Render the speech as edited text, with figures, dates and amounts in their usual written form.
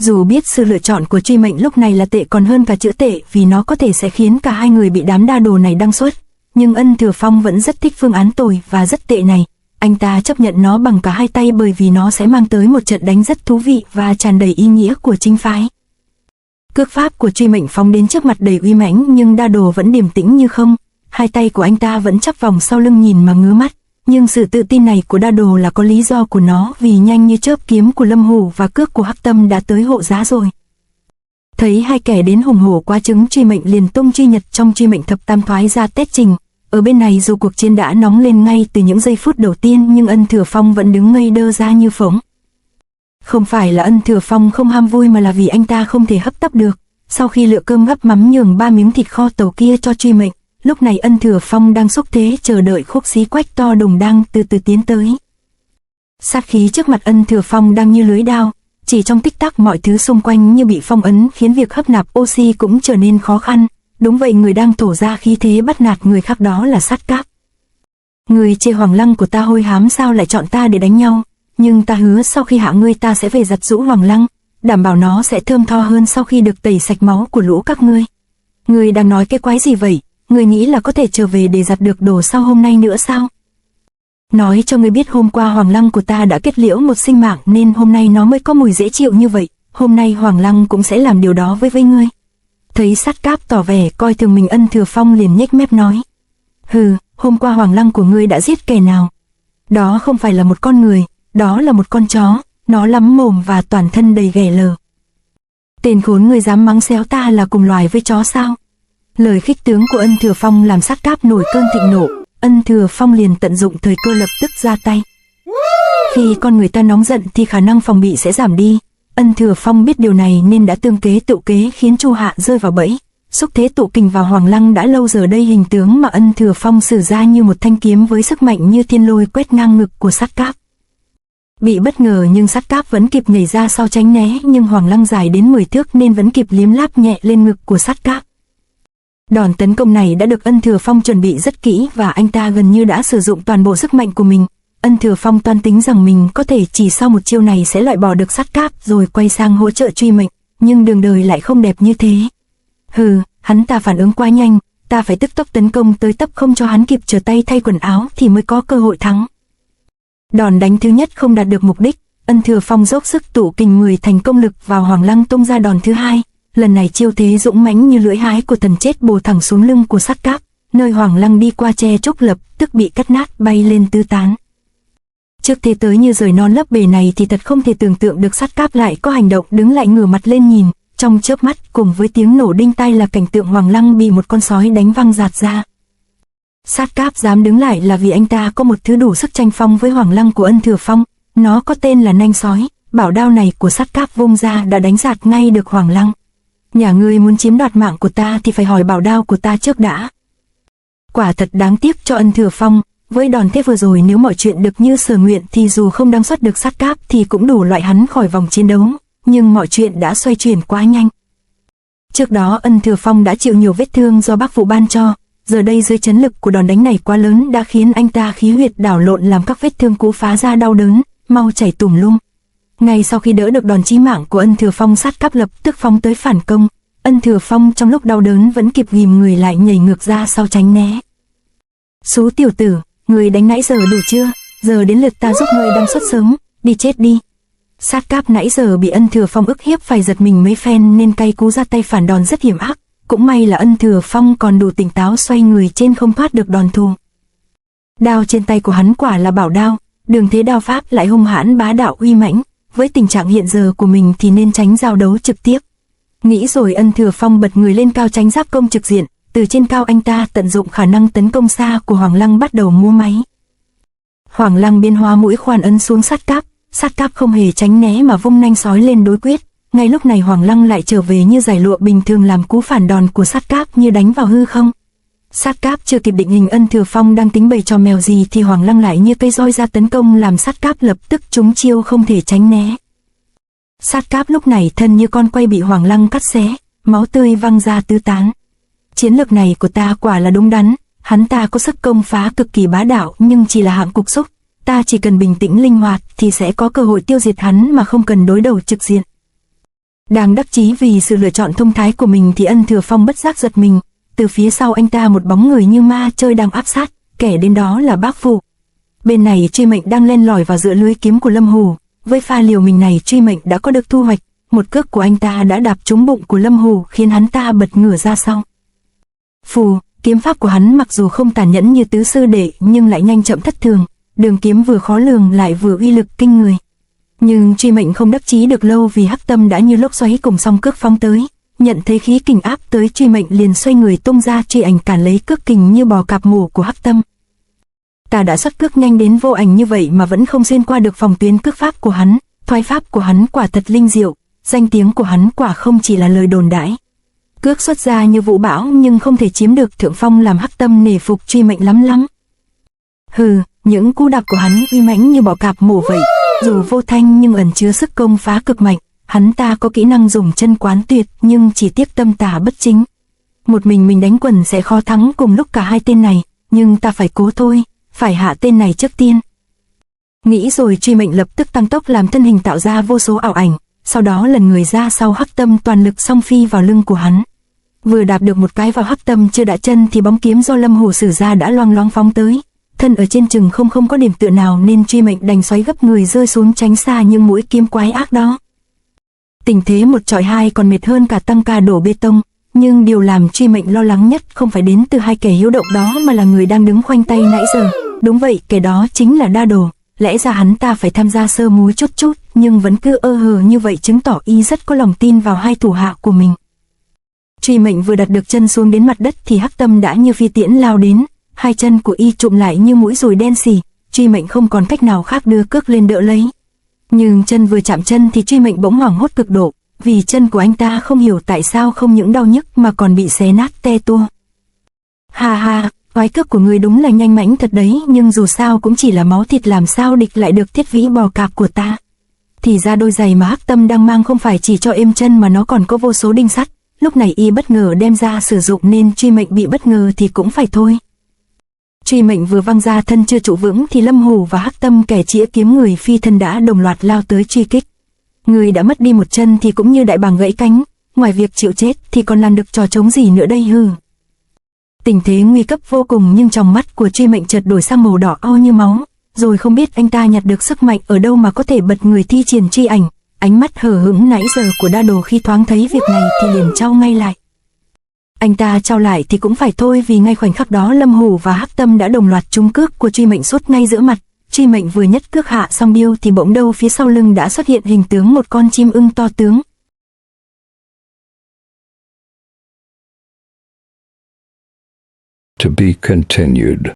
Dù biết sự lựa chọn của truy mệnh lúc này là tệ còn hơn cả chữa tệ vì nó có thể sẽ khiến cả hai người bị đám đa đồ này đăng xuất. Nhưng Ân Thừa Phong vẫn rất thích phương án tồi và rất tệ này. Anh ta chấp nhận nó bằng cả hai tay bởi vì nó sẽ mang tới một trận đánh rất thú vị và tràn đầy ý nghĩa của chính phái. Cước pháp của truy mệnh phóng đến trước mặt đầy uy mãnh nhưng đa đồ vẫn điềm tĩnh như không. Hai tay của anh ta vẫn chắp vòng sau lưng nhìn mà ngứa mắt. Nhưng sự tự tin này của đa đồ là có lý do của nó vì nhanh như chớp kiếm của Lâm Hủ và cước của Hắc Tâm đã tới hộ giá rồi. Thấy hai kẻ đến hùng hổ quá trứng truy mệnh liền tung truy nhật trong truy mệnh thập tam thoái ra tét trình. Ở bên này dù cuộc chiến đã nóng lên ngay từ những giây phút đầu tiên nhưng Ân Thừa Phong vẫn đứng ngây đơ ra như phỗng. Không phải là Ân Thừa Phong không ham vui mà là vì anh ta không thể hấp tấp được. Sau khi lựa cơm gắp mắm nhường 3 miếng thịt kho tàu kia cho truy mệnh, lúc này Ân Thừa Phong đang xúc thế chờ đợi khúc xí quách to đùng đang từ từ tiến tới. Sát khí trước mặt Ân Thừa Phong đang như lưới đao, chỉ trong tích tắc mọi thứ xung quanh như bị phong ấn khiến việc hấp nạp oxy cũng trở nên khó khăn. Đúng vậy, người đang thổ ra khí thế bắt nạt người khác đó là Sát Cáp. Người chê Hoàng Lăng của ta hôi hám sao lại chọn ta để đánh nhau, nhưng ta hứa sau khi hạ ngươi ta sẽ về giặt giũ Hoàng Lăng, đảm bảo nó sẽ thơm tho hơn sau khi được tẩy sạch máu của lũ các ngươi. Ngươi đang nói cái quái gì vậy? Ngươi nghĩ là có thể trở về để giặt được đồ sau hôm nay nữa sao? Nói cho ngươi biết hôm qua Hoàng Lăng của ta đã kết liễu một sinh mạng nên hôm nay nó mới có mùi dễ chịu như vậy. Hôm nay Hoàng Lăng cũng sẽ làm điều đó với ngươi. Thấy Sát Cáp tỏ vẻ coi thường mình, Ân Thừa Phong liền nhếch mép nói. Hừ, hôm qua Hoàng Lăng của ngươi đã giết kẻ nào? Đó không phải là một con người, đó là một con chó, nó lắm mồm và toàn thân đầy ghẻ lờ. Tên khốn, ngươi dám mắng xéo ta là cùng loài với chó sao? Lời khích tướng của Ân Thừa Phong làm Sát Cáp nổi cơn thịnh nộ. Ân Thừa Phong liền tận dụng thời cơ lập tức ra tay. Khi con người ta nóng giận thì khả năng phòng bị sẽ giảm đi. Ân Thừa Phong biết điều này nên đã tương kế tự kế khiến Chu Hạ rơi vào bẫy. Xúc thế tụ kình vào Hoàng Lăng đã lâu giờ đây hình tướng mà Ân Thừa Phong sử ra như một thanh kiếm với sức mạnh như thiên lôi quét ngang ngực của Sát Cáp. Bị bất ngờ nhưng Sát Cáp vẫn kịp nhảy ra sau tránh né, nhưng Hoàng Lăng dài đến 10 thước nên vẫn kịp liếm láp nhẹ lên ngực của Sát Cáp. Đòn tấn công này đã được Ân Thừa Phong chuẩn bị rất kỹ và anh ta gần như đã sử dụng toàn bộ sức mạnh của mình. Ân Thừa Phong toan tính rằng mình có thể chỉ sau một chiêu này sẽ loại bỏ được Sát Cáp rồi quay sang hỗ trợ truy mệnh, nhưng đường đời lại không đẹp như thế. Hừ, hắn ta phản ứng quá nhanh, ta phải tức tốc tấn công tới tấp không cho hắn kịp trở tay thay quần áo thì mới có cơ hội thắng. Đòn đánh thứ nhất không đạt được mục đích, Ân Thừa Phong dốc sức tụ kình 10 thành công lực vào Hoàng Lăng tung ra đòn thứ hai. Lần này chiêu thế dũng mãnh như lưỡi hái của thần chết bổ thẳng xuống lưng của Sát Cáp, nơi Hoàng Lăng đi qua tre trúc lập tức bị cắt nát bay lên tứ tán. Trước thế tới như rời non lấp bể này thì thật không thể tưởng tượng được Sát Cáp lại có hành động đứng lại ngửa mặt lên nhìn. Trong chớp mắt cùng với tiếng nổ đinh tai là cảnh tượng Hoàng Lăng bị một con sói đánh văng rạt ra. Sát Cáp dám đứng lại là vì anh ta có một thứ đủ sức tranh phong với Hoàng Lăng của Ân Thừa Phong, nó có tên là nanh sói. Bảo đao này của Sát Cáp vung ra đã đánh rạt ngay được Hoàng Lăng. Nhà ngươi muốn chiếm đoạt mạng của ta thì phải hỏi bảo đao của ta trước đã. Quả thật đáng tiếc cho Ân Thừa Phong, với đòn thế vừa rồi nếu mọi chuyện được như sở nguyện thì dù không đăng xuất được Sát Cáp thì cũng đủ loại hắn khỏi vòng chiến đấu, nhưng mọi chuyện đã xoay chuyển quá nhanh. Trước đó Ân Thừa Phong đã chịu nhiều vết thương do bác phụ ban cho, giờ đây dưới chấn lực của đòn đánh này quá lớn đã khiến anh ta khí huyết đảo lộn làm các vết thương cũ phá ra đau đớn, mau chảy tùm lum. Ngay sau khi đỡ được đòn chí mạng của Ân Thừa Phong, Sát Cáp lập tức phóng tới phản công. Ân Thừa Phong trong lúc đau đớn vẫn kịp ghìm người lại nhảy ngược ra sau tránh né. Xú tiểu tử, người đánh nãy giờ đủ chưa? Giờ đến lượt ta giúp người đăng xuất sớm, đi chết đi. Sát Cáp nãy giờ bị Ân Thừa Phong ức hiếp phải giật mình mấy phen nên cay cú ra tay phản đòn rất hiểm ác. Cũng may là Ân Thừa Phong còn đủ tỉnh táo xoay người trên không thoát được đòn thù. Đao trên tay của hắn quả là bảo đao, đường thế đao pháp lại hung hãn bá đạo uy mãnh. Với tình trạng hiện giờ của mình thì nên tránh giao đấu trực tiếp. Nghĩ rồi Ân Thừa Phong bật người lên cao tránh giáp công trực diện, từ trên cao anh ta tận dụng khả năng tấn công xa của Hoàng Lăng bắt đầu múa máy. Hoàng Lăng biến hóa mũi khoan ấn xuống Sát Cáp không hề tránh né mà vung nanh sói lên đối quyết. Ngay lúc này Hoàng Lăng lại trở về như giải lụa bình thường làm cú phản đòn của Sát Cáp như đánh vào hư không. Sát Cáp chưa kịp định hình Ân Thừa Phong đang tính bày trò mèo gì thì Hoàng Lăng lại như cây roi ra tấn công làm Sát Cáp lập tức trúng chiêu không thể tránh né. Sát Cáp lúc này thân như con quay bị Hoàng Lăng cắt xé, máu tươi văng ra tứ tán. Chiến lược này của ta quả là đúng đắn, hắn ta có sức công phá cực kỳ bá đạo nhưng chỉ là hạng cục xúc, ta chỉ cần bình tĩnh linh hoạt thì sẽ có cơ hội tiêu diệt hắn mà không cần đối đầu trực diện. Đang đắc chí vì sự lựa chọn thông thái của mình thì Ân Thừa Phong bất giác giật mình, từ phía sau anh ta một bóng người như ma chơi đang áp sát, kẻ đến đó là Bác Phụ. Bên này Truy Mệnh đang len lỏi vào giữa lưới kiếm của Lâm Hủ, với pha liều mình này Truy Mệnh đã có được thu hoạch, một cước của anh ta đã đạp trúng bụng của Lâm Hủ khiến hắn ta bật ngửa ra sau. Phù, kiếm pháp của hắn mặc dù không tàn nhẫn như tứ sư đệ nhưng lại nhanh chậm thất thường, đường kiếm vừa khó lường lại vừa uy lực kinh người. Nhưng Truy Mệnh không đắc chí được lâu vì Hắc Tâm đã như lốc xoáy cùng song cước phóng tới, nhận thấy khí kình áp tới Truy Mệnh liền xoay người tung ra truy ảnh cản lấy cước kình như bò cạp mổ của Hắc Tâm. Ta đã xuất cước nhanh đến vô ảnh như vậy mà vẫn không xuyên qua được phòng tuyến cước pháp của hắn, thoái pháp của hắn quả thật linh diệu, danh tiếng của hắn quả không chỉ là lời đồn đãi. Cước xuất ra như vũ bão nhưng không thể chiếm được thượng phong làm Hắc Tâm nể phục Truy Mệnh lắm lắm. Hừ, những cú đạp của hắn uy mãnh như bò cạp mổ vậy, dù vô thanh nhưng ẩn chứa sức công phá cực mạnh. Hắn ta có kỹ năng dùng chân quán tuyệt nhưng chỉ tiếc tâm tà bất chính. Một mình đánh quần sẽ khó thắng cùng lúc cả hai tên này, nhưng ta phải cố thôi, phải hạ tên này trước tiên. Nghĩ rồi Truy Mệnh lập tức tăng tốc làm thân hình tạo ra vô số ảo ảnh, sau đó lần người ra sau Hắc Tâm toàn lực song phi vào lưng của hắn. Vừa đạp được một cái vào Hắc Tâm chưa đã chân thì bóng kiếm do Lâm Hủ sử ra đã loang loáng phóng tới. Thân ở trên chừng không có điểm tựa nào nên Truy Mệnh đành xoáy gấp người rơi xuống tránh xa những mũi kiếm quái ác đó. Tình thế một chọi hai còn mệt hơn cả tăng ca đổ bê tông, nhưng điều làm Truy Mệnh lo lắng nhất không phải đến từ hai kẻ hiếu động đó mà là người đang đứng khoanh tay nãy giờ. Đúng vậy, kẻ đó chính là Đa Đồ. Lẽ ra hắn ta phải tham gia sơ múi chút nhưng vẫn cứ ơ hờ như vậy chứng tỏ y rất có lòng tin vào hai thủ hạ của mình. Truy Mệnh vừa đặt được chân xuống đến mặt đất thì Hắc Tâm đã như phi tiễn lao đến, hai chân của y chụm lại như mũi dùi đen xì, Truy Mệnh không còn cách nào khác đưa cước lên đỡ lấy. Nhưng chân vừa chạm chân thì Truy Mệnh bỗng hoảng hốt cực độ, vì chân của anh ta không hiểu tại sao không những đau nhức mà còn bị xé nát te tua. Ha ha, oái cước của người đúng là nhanh mãnh thật đấy, nhưng dù sao cũng chỉ là máu thịt, làm sao địch lại được thiết vĩ bò cạp của ta. Thì ra đôi giày mà Hắc Tâm đang mang không phải chỉ cho êm chân mà nó còn có vô số đinh sắt, lúc này y bất ngờ đem ra sử dụng nên Truy Mệnh bị bất ngờ thì cũng phải thôi. Truy Mệnh vừa văng ra thân chưa trụ vững thì Lâm Hủ và Hắc Tâm kẻ chĩa kiếm người phi thân đã đồng loạt lao tới truy kích. Người đã mất đi một chân thì cũng như đại bàng gãy cánh, ngoài việc chịu chết thì còn làm được trò trống gì nữa đây hừ. Tình thế nguy cấp vô cùng nhưng trong mắt của Truy Mệnh chợt đổi sang màu đỏ au như máu, rồi không biết anh ta nhặt được sức mạnh ở đâu mà có thể bật người thi triển truy ảnh. Ánh mắt hờ hững nãy giờ của Đa Đồ khi thoáng thấy việc này thì liền trao ngay lại. Anh ta trao lại thì cũng phải thôi vì ngay khoảnh khắc đó Lâm Hủ và Hắc Tâm đã đồng loạt trúng cước của Truy Mệnh suốt ngay giữa mặt. Truy Mệnh vừa nhất cước hạ xong điêu thì bỗng đâu phía sau lưng đã xuất hiện hình tướng một con chim ưng to tướng. To be continued.